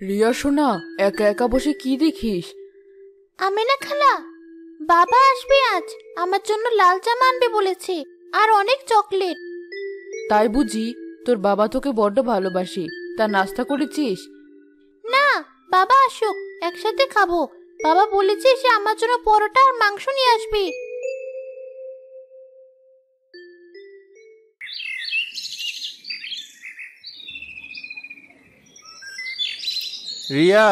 রিয়া সোনা, একা একা বসে কি দেখিস? আমি না খালা, বাবা আসবে আজ, আমার জন্য লাল জামা আনবে বলেছে, আর অনেক চকলেট। তাই বুঝি? তোর বাবা তোকে বড্ড ভালোবাসে, তা নাস্তা করেছিস? না, বাবা আসুক, একসাথে খাবো। বাবা বলেছে সে আমার জন্য পরোটা আর মাংস নিয়ে আসবে। রিয়া,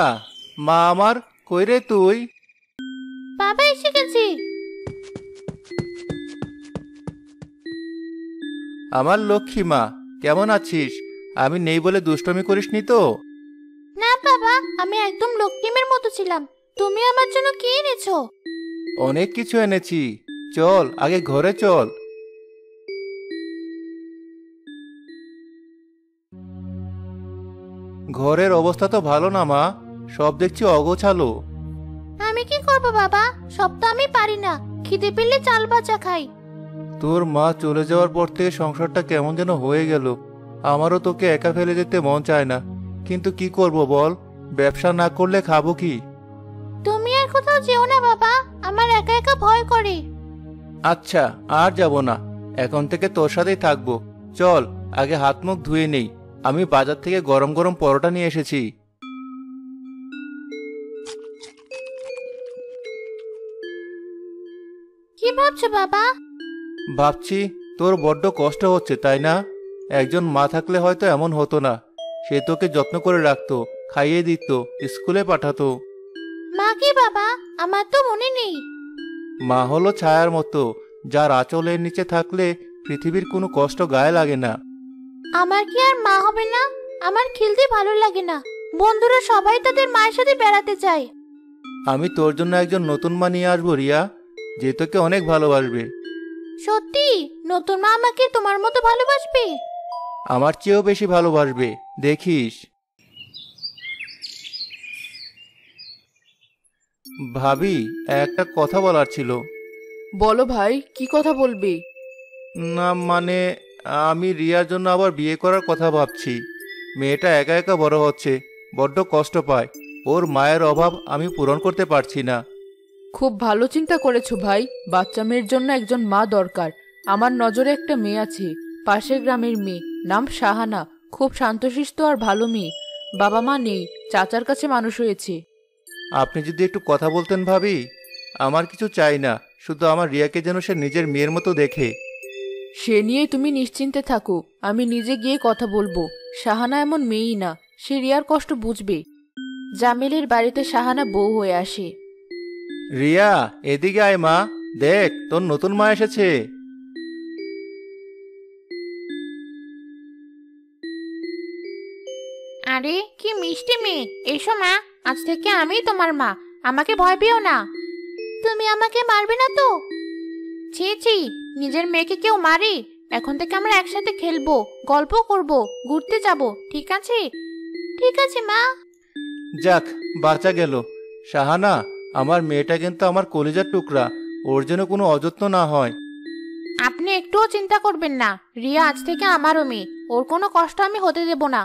মা আমার, কই রে তুই? বাবা এসে গেছে। আমার লক্ষ্মী মা, কেমন আছিস? আমি নেই বলে দুষ্টমি করিসনি তো? না বাবা, আমি একদম লক্ষ্মীমের মতো ছিলাম। তুমি আমার জন্য কি এনেছো? অনেক কিছু এনেছি, চল আগে ঘরে চল। ঘরের অবস্থা তো ভালো না মা, সব দেখছি অগোছালো। আমি কি করব বাবা, সব তো আমি পারি না। খিদে পেলে চাল ভাজা খাই। তোর মা চলে যাওয়ার পর থেকে সংসারটা কেমন যেন হয়ে গেল। আমারও তোকে একা ফেলে যেতে মন চায় না, কিন্তু কি করব বল, ব্যবসা না করলে খাবো কি? তুমি আর কোথাও যেও না বাবা, আমার একা একা ভয় করে। আচ্ছা, আর যাব না, এখন থেকে তোর সাথেই থাকবো। চল আগে হাত মুখ ধুয়ে নেই, আমি বাজার থেকে গরম গরম পরোটা নিয়ে এসেছি। কি ভাবছো বাবা? ভাবছি তোর বড্ড কষ্ট হচ্ছে, তাই না? একজন মা থাকলে হয়তো এমন হতো না। সে তোকে যত্ন করে রাখতো, খাইয়ে দিত, স্কুলে পাঠাতো। মা কি বাবা? আমার তো মনে নেই। মা হলো ছায়ার মতো, যার আঁচলের নিচে থাকলে পৃথিবীর কোনো কষ্ট গায়ে লাগে না। আমার কি আর মা হবে না? আমার খেলতে ভালো লাগে না। বন্ধুরা সবাই তাদের মায়ের সাথে বেড়াতে যায়। আমি তোর জন্য একজন নতুন মা নিয়ে আসবো রিয়া, যে তোকে অনেক ভালোবাসবে। সত্যি? নতুন মা আমাকে তোমার মতো ভালোবাসবে? আমার চেয়েও বেশি ভালোবাসবে, দেখিস। ভাবি, একটা কথা বলার ছিল। বলো ভাই, কি কথা বলবে? না মানে, আমি রিয়ার জন্য আবার বিয়ে করার কথা ভাবছি। মেয়েটা একা একা বড় হচ্ছে, বড্ড কষ্ট পায়। ওর মায়ের অভাব আমি পূরণ করতে পারছি না। খুব ভালো চিন্তা করেছো ভাই, বাচ্চা মেয়ের জন্য একজন মা দরকার। আমার নজরে একটা মেয়ে আছে, পাশের গ্রামের মেয়ে, নাম শাহানা। খুব শান্তশিষ্ট আর ভালো মেয়ে। বাবা মা নেই, চাচার কাছে মানুষ হয়েছে। আপনি যদি একটু কথা বলতেন ভাবি। আমার কিছু চাই না, শুধু আমার রিয়াকে যেন সে নিজের মেয়ের মতো দেখে। সে নিয়ে তুমি নিশ্চিন্তে থাকো, আমি নিজে গিয়ে কথা বলবো। শাহানা এমন মেয়েই না, সে রিয়ার কষ্ট বুঝবে। জামিলের বাড়িতে শাহানা বউ হয়ে আসে। রিয়া, এদিকে আয় মা, দেখ তোর নতুন মা এসেছে। আরে কি মিষ্টি মেয়ে! এসো মা, আজ থেকে আমি তোমার মা। আমাকে ভয় পেও না। তুমি আমাকে মারবে না তো? ছি ছি, নিজের মেয়েকে কেউ মারে? এখন থেকে আমরা একসাথে খেলবো, গল্প করব, ঘুরতে যাব, ঠিক আছে? ঠিক আছে মা। যাক, বাঁচা গেল। শাহানা, আমার মেয়েটা কিন্তু আমার কলিজার টুকরা, ওর যেন কোনো অযত্ন না হয়। আপনি একটুও চিন্তা করবেন না, রিয়া আজ থেকে আমারও মেয়ে, ওর কোনো কষ্ট আমি হতে দেব না।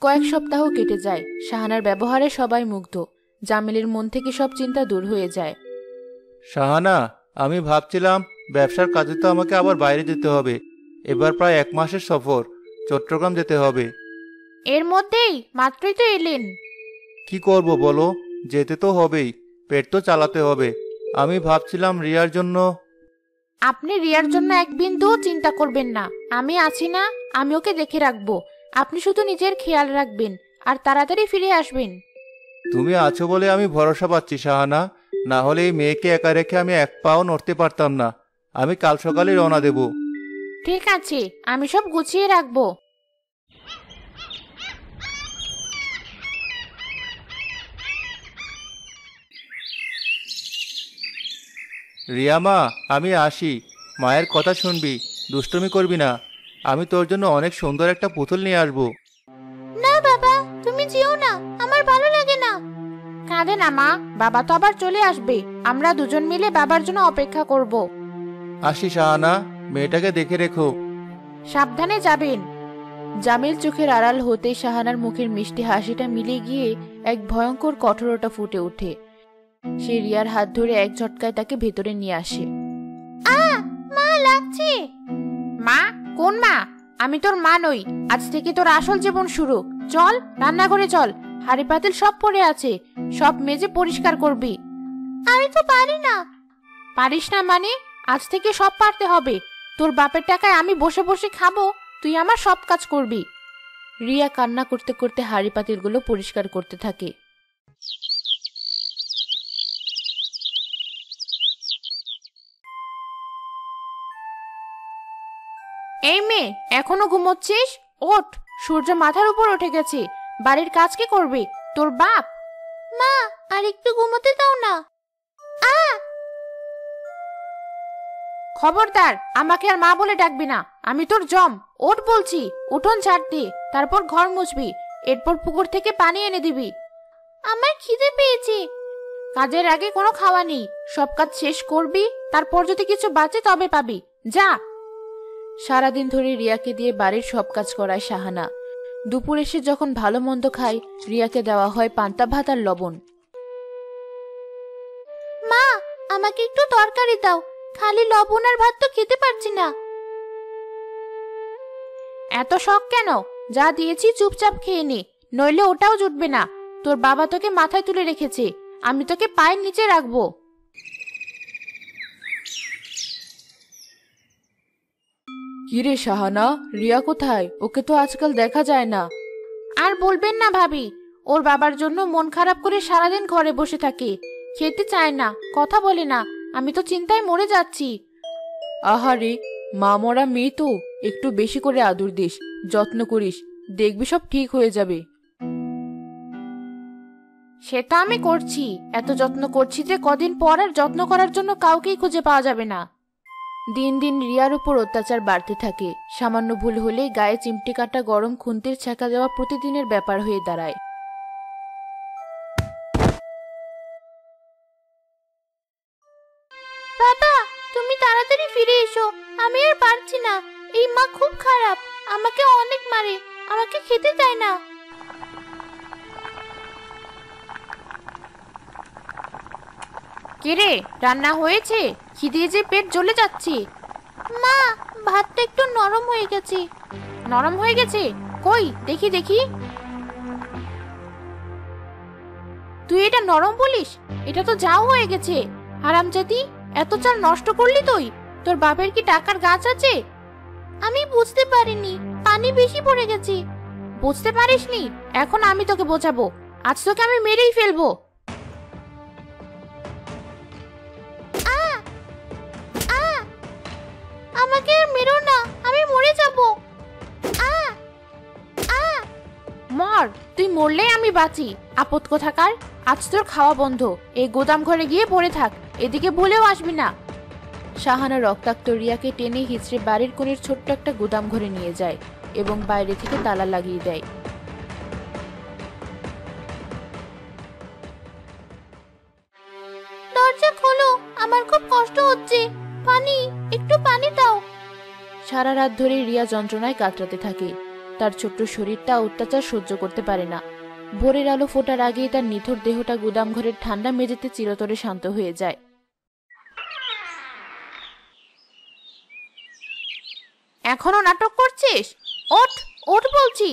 কয়েক সপ্তাহ কেটে যায়, শাহানার ব্যবহারে সবাই মুগ্ধ। জামিলের মন থেকে সব চিন্তা দূর হয়ে যায়। শাহানা, আমি ভাবছিলাম ব্যবসার কাজে তো আমাকে আবার বাইরে যেতে হবে। এবার প্রায় 1 মাসের সফর, চট্টগ্রাম যেতে হবে। এর মধ্যেই মাত্রই তো এলেন। কি করব বলো, যেতে তো হবেই, পেট তো চালাতে হবে। আমি ভাবছিলাম রিয়ার জন্য। আপনি রিয়ার জন্য এক বিন্দুও চিন্তা করবেন না, আমি আছি না, আমি ওকে দেখে রাখবো। আপনি শুধু নিজের খেয়াল রাখবেন আর তাড়াতাড়ি ফিরে আসবেন। তুমি আছো বলে আমি ভরসা পাচ্ছি শাহানা, না হলে এই মেয়েকে একা রেখে আমি এক পাও নড়তে পারতাম না। আমি কাল সকালে রওনা দেব। ঠিক আছে, আমি সব গুছিয়ে রাখবো। রিয়া মা, আমি আসি। মায়ের কথা শুনবি, দুষ্টুমি করবি না। আমি তোর জন্য অনেক সুন্দর একটা পুতুল নিয়ে আসবো। না বাবা, তুমি যেও না, আমার ভালো লাগে না। কাঁদে না মা, বাবা তো আবার চলে আসবে। আমরা দুজন মিলে বাবার জন্য অপেক্ষা করব। আসি শাহানা, মেয়েটাকে দেখে রেখো। সাবধানে যাবেন। জামিল চোখের আড়াল হতেই শাহানার মুখের মিষ্টি হাসিটা মিলে গিয়ে এক ভয়ঙ্কর কঠোরতা ফুটে ওঠে। সে রিয়ার হাত ধরে এক ঝটকায় তাকে ভেতরে নিয়ে আসে। মা লাগছে। মা? কোন মা? আমি তোর মা নই। আজ থেকে তোর আসল জীবন শুরু। চল রান্নাঘরে চল, হাঁড়ি পাতিল সব পড়ে আছে, সব মেজে পরিষ্কার করবি। আমি তো পারি না। পারিস না মানে? আজ থেকে সব পারতে হবে। তোর বাপের টাকায় আমি বসে বসে খাবো, তুই আমার সব কাজ করবি। রিয়া কান্না করতে করতে হাঁড়ি পাতিলগুলো পরিষ্কার করতে থাকে। এই মেয়ে, এখনো ঘুমোচ্ছিস? ওঠ, সূর্য মাথার উপর উঠে গেছে। বাড়ির কাজ কে করবে? তোর বাপ। মা, আর একটু ঘুমোতে দাও না। খবরদার, আমাকে আর মা বলে ডাকবি না। আমি তোর জম। ওঠ বলছি। উঠোন ঝাড় দে, তারপর ঘর মুছবি, এরপর পুকুর থেকে পানি এনে দিবি। আমার খিদে পেয়েছে। কাজের আগে কোনো খাওয়া নেই, সব কাজ শেষ করবি, তারপর যদি কিছু বাঁচে তবে পাবি। যা। সারাদিন ধরে রিয়াকে দিয়ে বাড়ির সব কাজ করায় শাহানা। দুপুর এসে যখন ভালো মন্দ খায়, রিয়াকে দেওয়া হয় পান্তা ভাত আর লবণ। মা, আমাকে একটু তরকারি দাও, খালি লবণ আর ভাত তো খেতে পারছি না। এত শখ কেন? যা দিয়েছি চুপচাপ খেয়ে নে, নইলে ওটাও জুটবে না। তোর বাবা তোকে মাথায় তুলে রেখেছে, আমি তোকে পায়ের নিচে রাখবো। কিরে শাহানা, রিয়া কোথায়? ওকে তো আজকাল দেখা যায় না। আর বলবেন না ভাবি, ওর বাবার জন্য মন খারাপ করে সারাদিন ঘরে বসে থাকে, খেতে চায় না, কথা বলে না। আমি তো চিন্তায় মরে যাচ্ছি। আহারে, মা মরা মেয়ে তো, একটু বেশি করে আদর দিস, যত্ন করিস, দেখবি সব ঠিক হয়ে যাবে। সেটা আমি করছি, এত যত্ন করছি যে কদিন পর আর যত্ন করার জন্য কাউকেই খুঁজে পাওয়া যাবে না। দিন দিন রিয়ার উপর অত্যাচার বাড়তে থাকে। সামান্য ভুল হলেই গায়ে চিমটি কাটা গরম খুন্তির ছ্যাঁকা দেওয়া প্রতিদিনের ব্যাপার হয়ে দাঁড়ায়। বাবা, তুমি তাড়াতাড়ি ফিরে এসো, আমি আর পারছি না। এই মা খুব খারাপ, আমাকে অনেক মারে, আমাকে খেতে দেয় না। কিরে, রান্না হয়েছে? খিদে যে পেট জ্বলে যাচ্ছে। মা, ভাতটা একটু নরম হয়ে গেছে। নরম হয়ে গেছে? কই দেখি দেখি। তুই এটা নরম বলিস? এটা তো যাও হয়ে গেছে। হারামজাদি, এত চাল নষ্ট করলি তুই? তোর বাপের কি টাকার গাছ আছে? আমি বুঝতে পারিনি, পানি বেশি পড়ে গেছে। বুঝতে পারিসনি? এখন আমি তোকে বোঝাবো। আজ তোকে আমি মেরেই ফেলবো। আমাকে আর মেরো না, আমি মরে যাব। মর, তুই মরলেই আমি বাঁচি। আপদ কোথাকার, আজ তোর খাওয়া বন্ধ। এই গোদাম ঘরে গিয়ে পড়ে থাক, এদিকে ভুলেও আসবি না। শাহানা রক্তাক্ত রিয়াকে টেনে হিচড়ে বাড়ির কোণের ছোট্ট একটা গুদাম ঘরে নিয়ে যায় এবং বাইরে থেকে তালা লাগিয়ে দেয়। দরজা খোলো, আমার খুব কষ্ট হচ্ছে। পানি, একটু পানি দাও। সারা রাত ধরে রিয়া যন্ত্রণায় কাতরাতে থাকে। তার ছোট্ট শরীরটা অত্যাচার সহ্য করতে পারে না। ভোরের আলো ফোটার আগেই তার নিথর দেহটা গুদাম ঘরের ঠান্ডা মেঝেতে চিরতরে শান্ত হয়ে যায়। এখনো নাটক করছিস? ওঠ, ওঠ বলছি।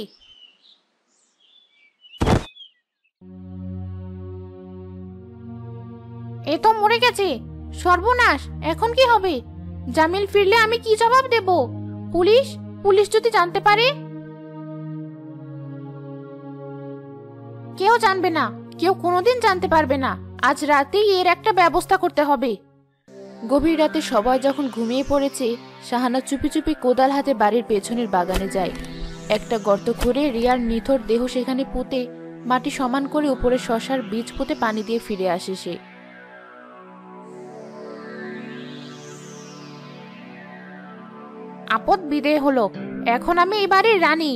এ তো মরে গেছে। সর্বনাশ, এখন কি হবে? জামিল ফিরলে আমি কি জবাব দেব? পুলিশ, পুলিশ যদি জানতে পারে? কেউ জানবে না, কেউ কোনোদিন জানতে পারবে না। আজ রাতেই এর একটা ব্যবস্থা করতে হবে। গভীর রাতে সবাই যখন ঘুমিয়ে পড়েছে, শাহানা চুপি চুপি কোদাল হাতে বাড়ির পেছনের বাগানে যায়। একটা গর্ত খুঁড়ে রিয়ার নিথর দেহ সেখানে পুঁতে মাটি সমান করে উপরে শশার বীজ পুঁতে পানি দিয়ে ফিরে আসে সে। আপদ বিদেয় হলো, এখন আমি এই বাড়ির রানী।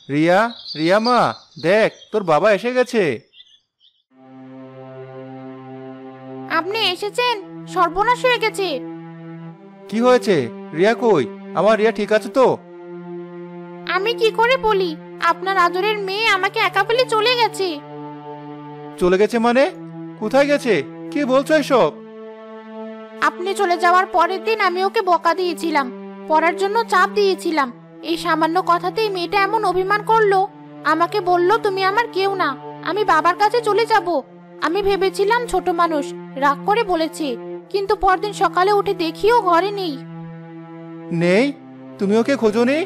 রিয়া, রিয়া মা, দেখ তোর বাবা এসে গেছে। আপনি এসেছেন? সর্বনাশ হয়ে গেছে। কি হয়েছে? রিয়া কই? আমার রিয়া ঠিক আছে তো? আমি কি করে বলি, আপনার আদরের মেয়ে আমাকে একা ফেলে চলে গেছে। চলে গেছে মানে? কোথায় গেছে? কি বলছো এসব? আপনি চলে যাওয়ার পরের দিন আমি ওকে বকা দিয়েছিলাম, পড়ার জন্য চাপ দিয়েছিলাম। এই সামান্য কথাতেই মেয়েটা এমন অভিমান করলো, আমাকে বলল তুমি আমার কেউ না, আমি বাবার কাছে চলে যাব। আমি ভেবেছিলাম ছোট মানুষ, রাগ করে বলেছে, কিন্তু পরদিন সকালে উঠে দেখিও ঘরে নেই। নেই? তুমি ওকে খোঁজোনি?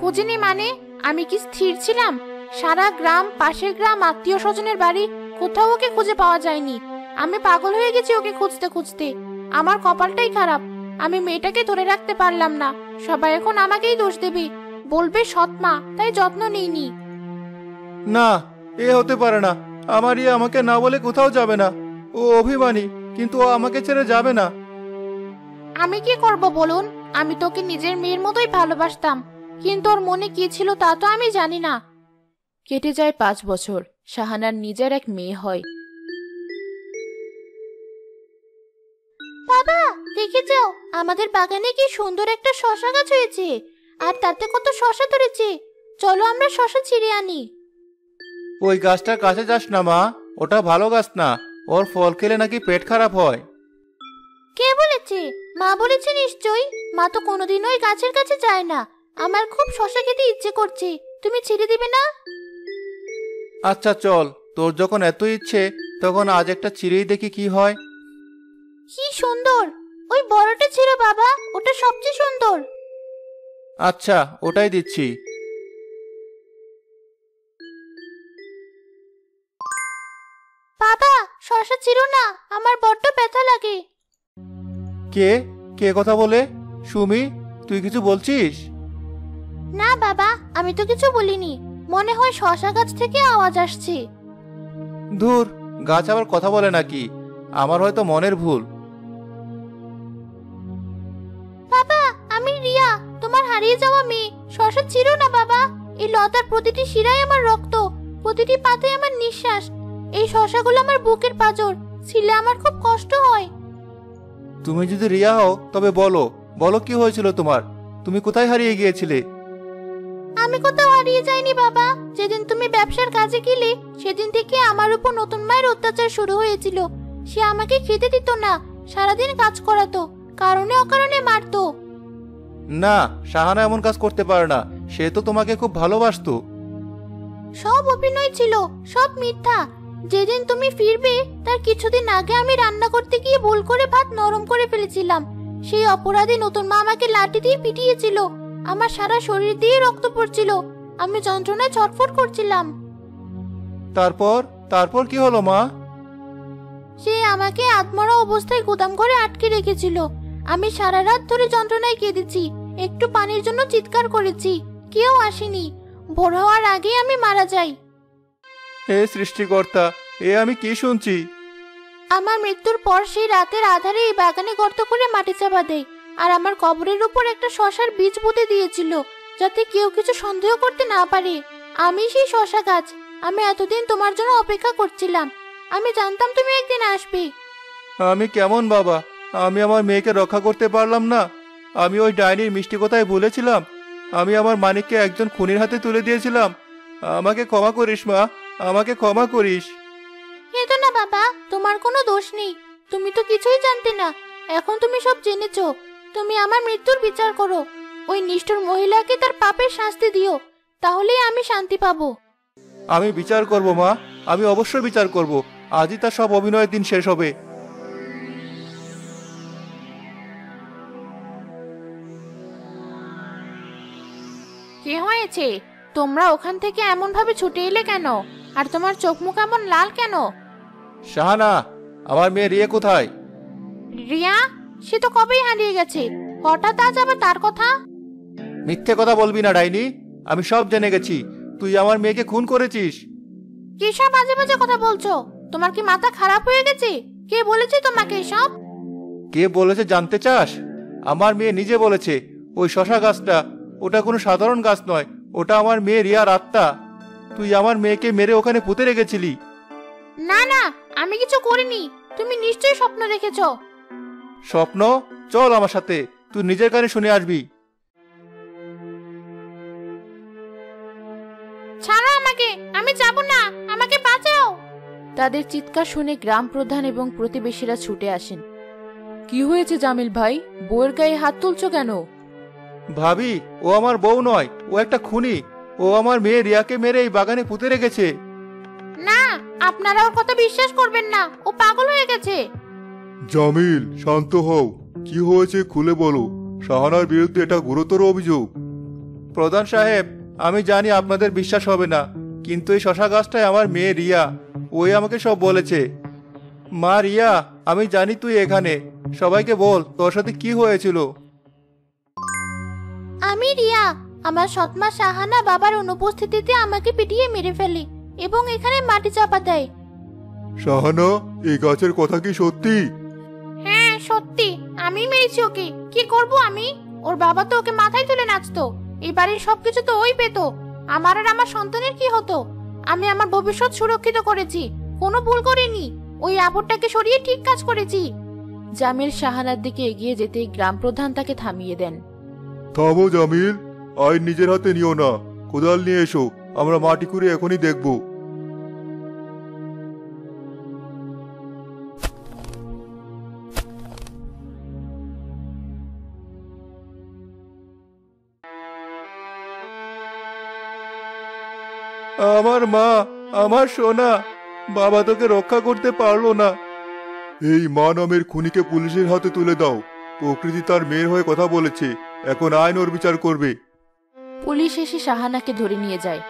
খুঁজিনি মানে? আমি কি স্থির ছিলাম? সারা গ্রাম, পাশের গ্রাম, আত্মীয় স্বজনের বাড়ি, কোথাও ওকে খুঁজে পাওয়া যায়নি। আমি পাগল হয়ে গেছি ওকে খুঁজতে খুঁজতে। আমার কপালটাই খারাপ, আমি মেয়েটাকে ধরে রাখতে পারলাম না। সবাই এখন আমাকেই দোষ দেবে, বলবে সৎ মা, তাই যত্ন নিইনি। না, এ হতে পারে না। আমার রিয়া আমাকে না বলে কোথাও যাবে না। ও অভিমানী, কিন্তু ও আমাকে ছেড়ে যাবে না। আমি কি করব বলুন? আমি তোকে নিজের মেয়ের মতোই ভালোবাসতাম, কিন্তু ওর মনে কি ছিল তা তো আমি জানি না। কেটে যায় 5 বছর। শাহানার নিজের এক মেয়ে হয়। বাবা, দেখেছো আমাদের বাগানে কি সুন্দর একটা শসা গাছ হয়েছে, আর তাতে কত শসা ধরেছে। চলো আমরা শসা ছিঁড়ে আনি। ওই গাছটার কাছে যাস না মা, ওটা ভালো গাছ না। ওর ফল খেলে নাকি পেট খারাপ হয়। কে বলেছে? মা বলেছে নিশ্চয়ই। মা তো কোনোদিন ওই গাছের কাছে যায় না। আমার খুব শসা খেতে ইচ্ছে করছে, তুমি ছেড়ে দিবে না? আচ্ছা চল, তোর যখন এত ইচ্ছে, তখন আজ একটা চিড়েই দেখি কি হয়। কি সুন্দর! ওই বড়টা ছিল বাবা, ওটা সবচেয়ে সুন্দর। আচ্ছা, ওটাই দিচ্ছি। বাবা, শসা ছিঁড়ো না, আমার বড্ড ব্যথা লাগে। কে কে কথা বলে? সুমি, তুই কিছু বলছিস? না বাবা, আমি তো কিছু বলিনি। মনে হয় শসা গাছ থেকে আওয়াজ আসছে। ধুর, গাছ আবার কথা বলে নাকি? আমার হয়তো মনের ভুল। বাবা, আমি রিয়া, তোমার হারিয়ে যাওয়া মেয়ে। শসা ছিঁড়ো না বাবা, এই লতার প্রতিটি শিরায় আমার রক্ত, প্রতিটি পাতায় আমার নিঃশ্বাস। এই শসাগুলো আমার বুকের পাঁজর, ছিলে আমার খুব কষ্ট হয়। তুমি যদি রিয়া হও তবে বলো, বলো কি হয়েছিল তোমার? তুমি কোথায় হারিয়ে গিয়েছিলে? আমি কোথাও হারিয়ে যাইনি বাবা। যেদিন তুমি ব্যবসার কাজে গেলে, সেদিন থেকে আমার উপর নতুন মায়ের অত্যাচার শুরু হয়েছিল। সে আমাকে খেতে দিত না, সারাদিন কাজ করাতো, কারণে অকারণে মারতো। না, শাহানা এমন কাজ করতে পারে না। সে তো তোমাকে খুব ভালোবাসতো। সব অভিনয় ছিল, সব মিথ্যা। যেদিন তুমি ফিরবে তার কিছুদিন আগে আমি রান্না করতে গিয়ে ভুল করে ভাত নরম করে ফেলেছিলাম। সেই অপরাধে নতুন মা আমাকে লাঠি দিয়ে পিটিয়েছিল। আমার সারা শরীর দিয়ে রক্ত পড়ছিল, আমি যন্ত্রণায় ছটফট করছিলাম। তারপর তারপর কি হলো মা? সে আমাকে আত্মরা অবস্থায় গুদাম ঘরে আটকে রেখেছিল। আমি সারা রাত ধরে যন্ত্রণায় কেঁদেছি, একটু পানির জন্য চিৎকার করেছি, কেউ আসেনি। ভোর হওয়ার আগে আমি মারা যাই। হে সৃষ্টিকর্তা, এ আমি কি শুনছি? আমার মৃত্যুর পর সেই রাতের আধারে এই বাগানে গর্ত করে মাটি চাপা দেয়, আর আমার কবরের উপর একটা শসার বীজ পুঁতে দিয়েছিল, যাতে কেউ কিছু সন্দেহ করতে না পারে। আমি সেই শসা গাছ। আমি এতদিন তোমার জন্য অপেক্ষা করছিলাম। আমি জানতাম তুমি একদিন আসবে। আমি কেমন বাবা? আমি আমার মেয়েকে রক্ষা করতে পারলাম না। আমি ওই ডাইনির মিষ্টি কথায় ভুলেছিলাম। আমি আমার মানিককে একজন খুনির হাতে তুলে দিয়েছিলাম। আমাকে ক্ষমা করিস মা, আমাকে ক্ষমা করিস। কেঁদো না বাবা, তোমার কোনো দোষ নেই। তুমি তো কিছুই জানতে না, এখন তুমি সব জেনেছো। তুমি আমার মৃত্যুর বিচার করো। ওই নিষ্ঠুর মহিলাকে তার পাপের শাস্তি দিও, তাহলেই আমি শান্তি পাবো। আমি বিচার করব মা, আমি অবশ্যই বিচার করব। আজই তার সব অভিনয়ের দিন শেষ হবে। কি হয়েছে? তোমরা ওখান থেকে এমন ভাবে ছুটে এলে কেন? আর তোমার চোখ মুখ এমন লাল কেন? শাহানা, আমার মেয়ে রিয়া কোথায়? রিয়া? সে তো কবেই হারিয়ে গেছে, হঠাৎ আজ আবার তার কথা? মিথ্যে কথা বলবি না ডাইনি, আমি সব জেনে গেছি। তুই আমার মেয়েকে খুন করেছিস। কি সব বাজে বাজে কথা বলছো? তোমার কি মাথা খারাপ হয়ে গেছে? কে বলেছে তোমাকে এসব? কে বলেছে জানতে চাস? আমার মেয়ে নিজে বলেছে। ওই শশা গাছটা, ওটা কোনো সাধারণ গাছ নয়, ওটা আমার মেয়ে রিয়ার আত্মা। তুই আমার মেয়েকে মেরে ওখানে পুঁতে রেখেছিলি। না না, আমি কিছু করিনি। তুমি নিশ্চয়ই স্বপ্ন দেখেছো। স্বপ্ন? চল আমার সাথে, তুই নিজের কানে শুনে আসবি। ছাড়ো আমাকে, আমি যাব না, আমাকে বাঁচাও। তাদের চিৎকার শুনে গ্রাম প্রধান এবং প্রতিবেশীরা ছুটে আসেন। কি হয়েছে জামিল ভাই, বউয়ের গায়ে হাত তুলছো কেন? ভাবি, ও আমার বউ নয়, ও একটা খুনি। ও আমার মেয়ে রিয়াকে মেরে এই বাগানে পুঁতে রেখেছে। না, আপনারা ওর কথা বিশ্বাস করবেন না, ও পাগল হয়ে গেছে। জামিল, শান্ত হও। কি হয়েছে খুলে বলো। শাহানার বিরুদ্ধে এটা গুরুতর অভিযোগ। প্রধান সাহেব, আমি জানি আপনাদের বিশ্বাস হবে না, কিন্তু এই শশা গাছটায় আমার মেয়ে রিয়া, ওই আমাকে সব বলেছে। মা রিয়া, আমি জানি তুই এখানে, সবাইকে বল তোর সাথে কি হয়েছিল। আমি রিয়া। আমার সৎমা শাহানা বাবার অনুপস্থিতিতে আমাকে পিটিয়ে মেরে ফেলে এবং এখানে মাটি চাপা দেয়। শাহানা, এই গাছের কথা কি সত্যি? হ্যাঁ সত্যি, আমি মেরেছি ওকে। কি করব আমি? ওর বাবা তো ওকে মাথায় তুলে নাচতো। এই বাড়ির সবকিছু তো ওই পেত। আমার আর আমার সন্তানের কি হতো? আমি আমার ভবিষ্যৎ সুরক্ষিত করেছি, কোনো ভুল করিনি। ওই আপদটাকে সরিয়ে ঠিক কাজ করেছি। জামিল শাহানার দিকে এগিয়ে যেতেই গ্রাম প্রধান তাকে থামিয়ে দেন। থামো জামিল, আইন নিজের হাতে নিও না। কোদাল নিয়ে এসো, আমরা মাটি খুঁড়ে এখনই দেখব। আমার মা, আমার সোনা, বাবা তোকে রক্ষা করতে পারলো না। এই মা নামের খুনিকে পুলিশের হাতে তুলে দাও। প্রকৃতি তার মেয়ের হয়ে কথা বলেছে, এখন আইন ওর বিচার করবে। পুলিশ এসে শাহানাকে ধরে নিয়ে যায়।